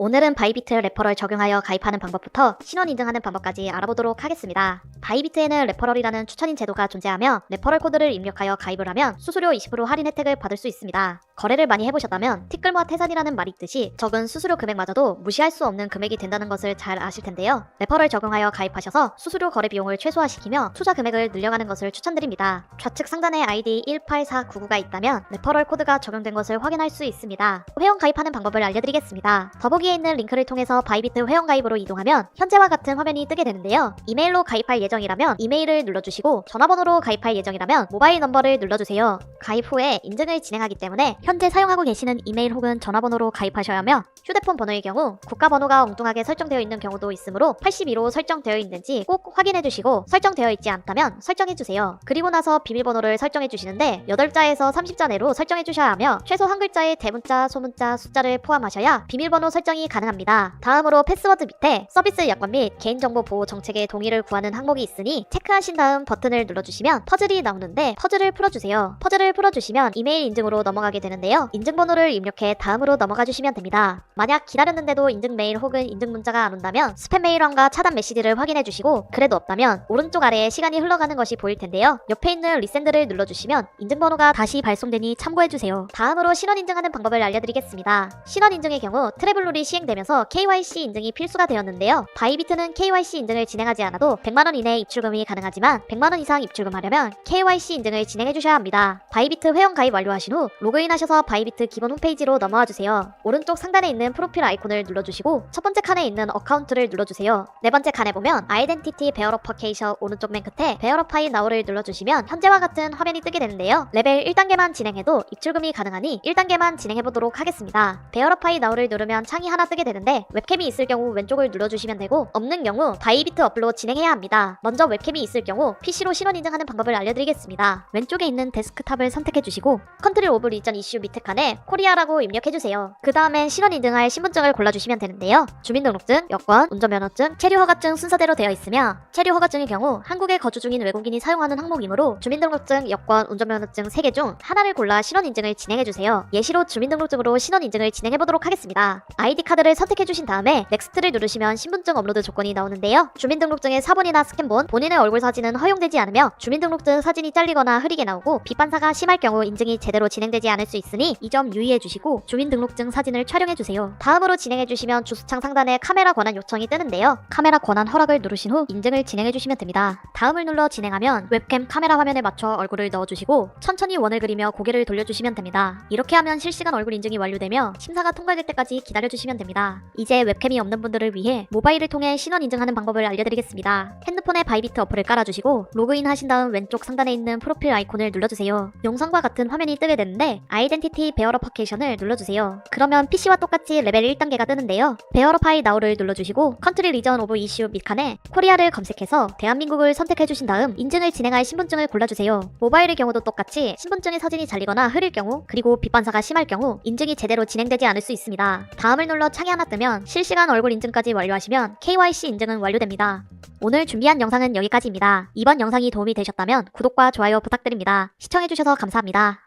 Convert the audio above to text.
오늘은 바이비트 레퍼럴 적용하여 가입하는 방법부터 신원 인증하는 방법까지 알아보도록 하겠습니다. 바이비트에는 레퍼럴이라는 추천인 제도가 존재하며 레퍼럴 코드를 입력하여 가입을 하면 수수료 20% 할인 혜택을 받을 수 있습니다. 거래를 많이 해보셨다면 티끌모아 태산이라는 말이 있듯이 적은 수수료 금액마저도 무시할 수 없는 금액이 된다는 것을 잘 아실 텐데요. 레퍼럴 적용하여 가입하셔서 수수료 거래 비용을 최소화시키며 투자 금액을 늘려가는 것을 추천드립니다. 좌측 상단에 아이디 184999가 있다면 레퍼럴 코드가 적용된 것을 확인할 수 있습니다. 회원 가입하는 방법을 알려드리겠습니다. 더보기에 있는 링크를 통해서 바이비트 회원 가입으로 이동하면 현재와 같은 화면이 뜨게 되는데요. 이메일로 가입할 예정이라면 이메일을 눌러주시고 전화번호로 가입할 예정이라면 모바일 넘버를 눌러주세요. 가입 후에 인증을 진행하기 때문에 현재 사용하고 계시는 이메일 혹은 전화번호로 가입하셔야 하며 휴대폰 번호의 경우 국가번호가 엉뚱하게 설정되어 있는 경우도 있으므로 82로 설정되어 있는지 꼭 확인해주시고 설정되어 있지 않다면 설정해주세요. 그리고 나서 비밀번호를 설정해주시는데 8자에서 30자 내로 설정해주셔야 하며 최소 한 글자의 대문자, 소문자, 숫자를 포함하셔야 비밀번호 설정이 가능합니다. 다음으로 패스워드 밑에 서비스 약관 및 개인정보 보호 정책의 동의를 구하는 항목이 있으니 체크하신 다음 버튼을 눌러주시면 퍼즐이 나오는데 퍼즐을 풀어주세요. 퍼즐을 풀어주시면 이메일 인증으로 넘어가게 되는데요. 인증번호를 입력해 다음으로 넘어가 주시면 됩니다. 만약 기다렸는데도 인증 메일 혹은 인증 문자가 안 온다면 스팸 메일함과 차단 메시지를 확인해 주시고 그래도 없다면 오른쪽 아래에 시간이 흘러가는 것이 보일 텐데요. 옆에 있는 리센드를 눌러주시면 인증번호가 다시 발송되니 참고해 주세요. 다음으로 신원 인증하는 방법을 알려드리겠습니다. 신원 인증의 경우 트래블룰이 시행되면서 KYC 인증이 필수가 되었는데요. 바이비트는 KYC 인증을 진행하지 않아도 100만원 이내 입출금이 가능하지만 100만원 이상 입출금하려면 KYC 인증을 진행해 주셔야 합니다. 바이비트 회원 가입 완료하신 후 로그인하셔서 바이비트 기본 홈페이지로 넘어와 주세요. 오른쪽 상단에 있는 프로필 아이콘을 눌러주시고 첫 번째 칸에 있는 어카운트를 눌러주세요. 네 번째 칸에 보면 아이덴티티 베어러퍼케이션 오른쪽 맨 끝에 베어러파이 나우를 눌러주시면 현재와 같은 화면이 뜨게 되는데요. 레벨 1단계만 진행해도 입출금이 가능하니 1단계만 진행해보도록 하겠습니다. 베어러파이 나우를 누르면 창이 하나 뜨게 되는데 웹캠이 있을 경우 왼쪽을 눌러주시면 되고 없는 경우 바이비트 어플로 진행해야 합니다. 먼저 웹캠이 있을 경우 PC로 신원 인증하는 방법을 알려드리겠습니다. 왼쪽에 있는 데스크탑을 선택해주시고 컨트리 오브 리전 이슈 밑에 칸에 코리아라고 입력해주세요. 그 다음엔 신원 인증할 신분증을 골라주시면 되는데요. 주민등록증, 여권, 운전면허증, 체류허가증 순서대로 되어 있으며 체류허가증의 경우 한국에 거주 중인 외국인이 사용하는 항목이므로 주민등록증, 여권, 운전면허증 3개 중 하나를 골라 신원 인증을 진행해주세요. 예시로 주민등록증으로 신원 인증을 진행해보도록 하겠습니다. 아이디 카드를 선택해주신 다음에 넥스트를 누르시면 신분증 업로드 조건이 나오는데요. 주민등록증의 사본이나 스캔본, 본인의 얼굴 사진은 허용되지 않으며 주민등록증 사진이 잘리거나 흐리게 나오고 빛반사가 심할 경우 인증이 제대로 진행되지 않을 수 있으니 이 점 유의해주시고 주민등록증 사진을 촬영해주세요. 다음으로 진행해주시면 주소창 상단에 카메라 권한 요청이 뜨는데요. 카메라 권한 허락을 누르신 후 인증을 진행해주시면 됩니다. 다음을 눌러 진행하면 웹캠 카메라 화면에 맞춰 얼굴을 넣어주시고 천천히 원을 그리며 고개를 돌려주시면 됩니다. 이렇게 하면 실시간 얼굴 인증이 완료되며 심사가 통과될 때까지 기다려주시면 됩니다. 이제 웹캠이 없는 분들을 위해 모바일을 통해 신원 인증하는 방법을 알려드리겠습니다. 핸드폰에 바이비트 어플을 깔아주시고 로그인 하신 다음 왼쪽 상단에 있는 프로필 아이콘을 눌러주세요. 영상과 같은 화면이 뜨게 되는데 아이덴티티 베어러퍼케이션을 눌러주세요. 그러면 PC와 똑같이 레벨 1단계가 뜨는데요. 베어러파이 나우를 눌러주시고 컨트리 리전 오브 이슈 밑칸에 코리아를 검색해서 대한민국을 선택해주신 다음 인증을 진행할 신분증을 골라주세요. 모바일의 경우도 똑같이 신분증의 사진이 잘리거나 흐릴 경우 그리고 빛반사가 심할 경우 인증이 제대로 진행되지 않을 수 있습니다. 다음을 눌러 창이 하나 뜨면 실시간 얼굴 인증까지 완료하시면 KYC 인증은 완료됩니다. 오늘 준비한 영상은 여기까지입니다. 이번 영상이 도움이 되셨다면 구독과 좋아요 부탁드립니다. 시청해주셔서 감사합니다.